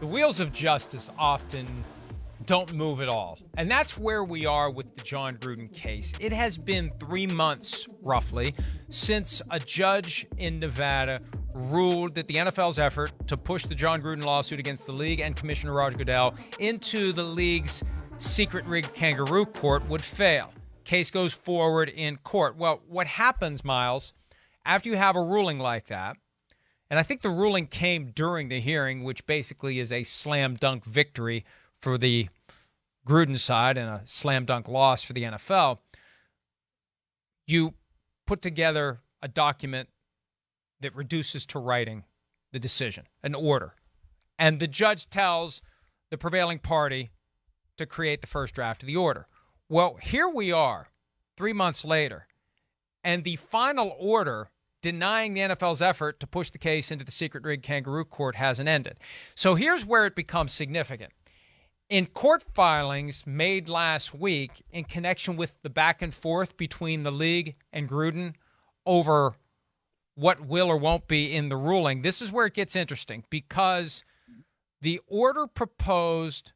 The wheels of justice often don't move at all. And that's where we are with the Jon Gruden case. It has been 3 months, roughly, since a judge in Nevada ruled that the NFL's effort to push the Jon Gruden lawsuit against the league and Commissioner Roger Goodell into the league's secret rigged kangaroo court would fail. Case goes forward in court. Well, what happens, Miles, after you have a ruling like that, and I think the ruling came during the hearing, which basically is a slam dunk victory for the Gruden side and a slam dunk loss for the NFL, you put together a document that reduces to writing the decision, an order. And the judge tells the prevailing party to create the first draft of the order. Well, here we are 3 months later, and the final order denying the NFL's effort to push the case into the secret rigged kangaroo court hasn't ended. So here's where it becomes significant. In court filings made last week in connection with the back and forth between the league and Gruden over what will or won't be in the ruling, this is where it gets interesting, because the order proposed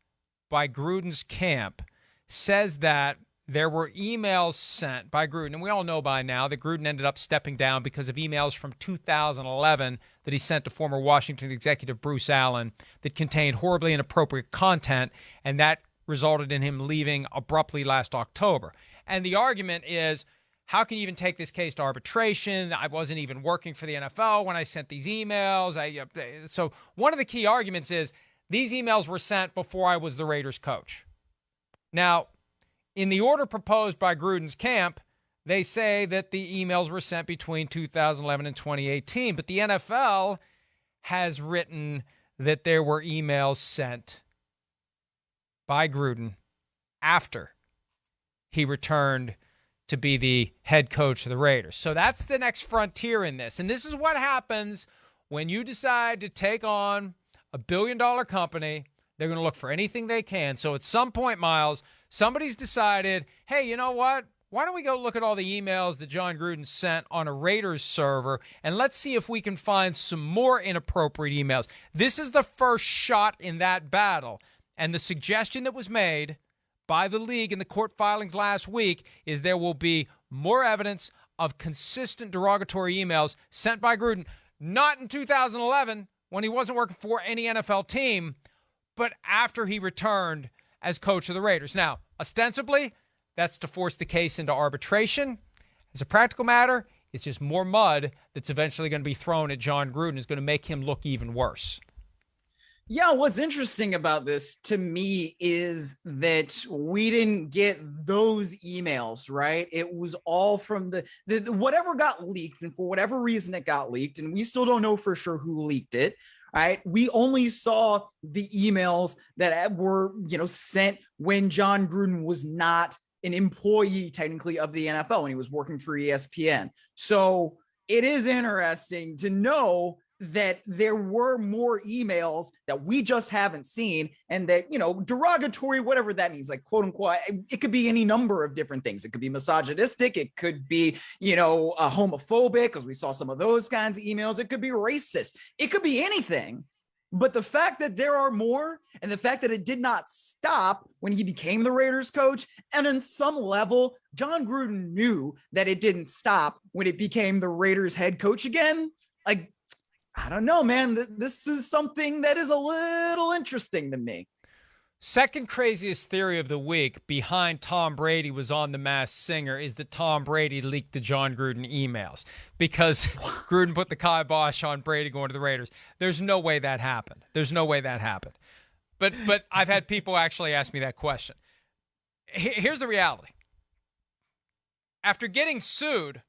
by Gruden's camp says that there were emails sent by Gruden, and we all know by now that Gruden ended up stepping down because of emails from 2011 that he sent to former Washington executive Bruce Allen that contained horribly inappropriate content, and that resulted in him leaving abruptly last October. And the argument is, how can you even take this case to arbitration? I wasn't even working for the NFL when I sent these emails. So one of the key arguments is these emails were sent before I was the Raiders coach. Now, in the order proposed by Gruden's camp, they say that the emails were sent between 2011 and 2018, but the NFL has written that there were emails sent by Gruden after he returned to be the head coach of the Raiders. So that's the next frontier in this. And this is what happens when you decide to take on a billion-dollar company. They're going to look for anything they can. So at some point, Miles, somebody's decided, hey, you know what? Why don't we go look at all the emails that Jon Gruden sent on a Raiders server, and let's see if we can find some more inappropriate emails. This is the first shot in that battle. And the suggestion that was made by the league in the court filings last week is there will be more evidence of consistent derogatory emails sent by Gruden, not in 2011 when he wasn't working for any NFL team, but after he returned as coach of the Raiders. Now, ostensibly, that's to force the case into arbitration. As a practical matter, it's just more mud that's eventually going to be thrown at Jon Gruden. Is going to make him look even worse. Yeah, what's interesting about this to me is that we didn't get those emails, right? It was all from the whatever got leaked, and for whatever reason it got leaked, and we still don't know for sure who leaked it. Right. We only saw the emails that were, sent when Jon Gruden was not an employee technically of the NFL and he was working for ESPN. So it is interesting to know that there were more emails that we just haven't seen, and that, derogatory, whatever that means, like quote unquote, it could be any number of different things. It could be misogynistic. It could be, homophobic, because we saw some of those kinds of emails. It could be racist. It could be anything. But the fact that there are more, and the fact that it did not stop when he became the Raiders coach, and on some level, Jon Gruden knew that it didn't stop when it became the Raiders head coach again. Like, I don't know, man. This is something that is a little interesting to me. Second craziest theory of the week behind Tom Brady was on The Masked Singer is that Tom Brady leaked the Jon Gruden emails because Gruden put the kibosh on Brady going to the Raiders. There's no way that happened. But I've had people actually ask me that question. Here's the reality. After getting sued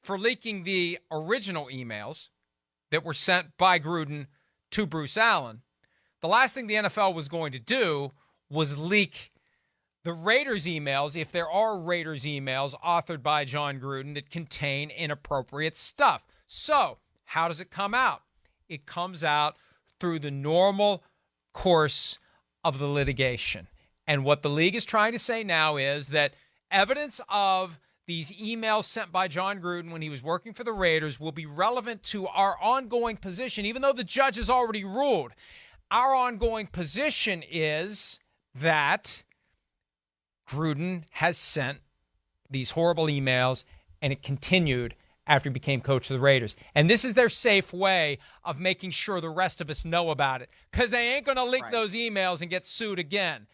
for leaking the original emails that were sent by Gruden to Bruce Allen, the last thing the NFL was going to do was leak the Raiders emails, if there are Raiders emails authored by Jon Gruden that contain inappropriate stuff. So how does it come out? It comes out through the normal course of the litigation. And what the league is trying to say now is that evidence of these emails sent by Jon Gruden when he was working for the Raiders will be relevant to our ongoing position, even though the judge has already ruled. our ongoing position is that Gruden has sent these horrible emails, and it continued after he became coach of the Raiders. And this is their safe way of making sure the rest of us know about it, because they ain't going to leak those emails and get sued again.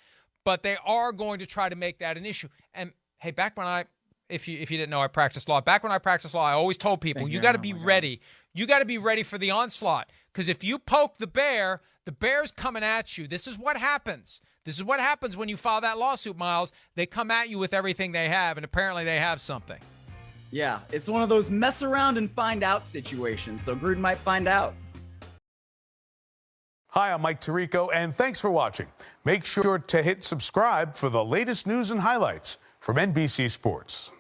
But they are going to try to make that an issue. And, hey, back when if you didn't know, I practiced law. Back when I practiced law, I always told people, you got to be ready. You got to be ready for the onslaught, because if you poke the bear's coming at you. This is what happens. This is what happens when you file that lawsuit, Miles. They come at you with everything they have, and apparently they have something. Yeah, it's one of those mess around and find out situations, so Gruden might find out. Hi, I'm Mike Tirico, and thanks for watching. Make sure to hit subscribe for the latest news and highlights from NBC Sports.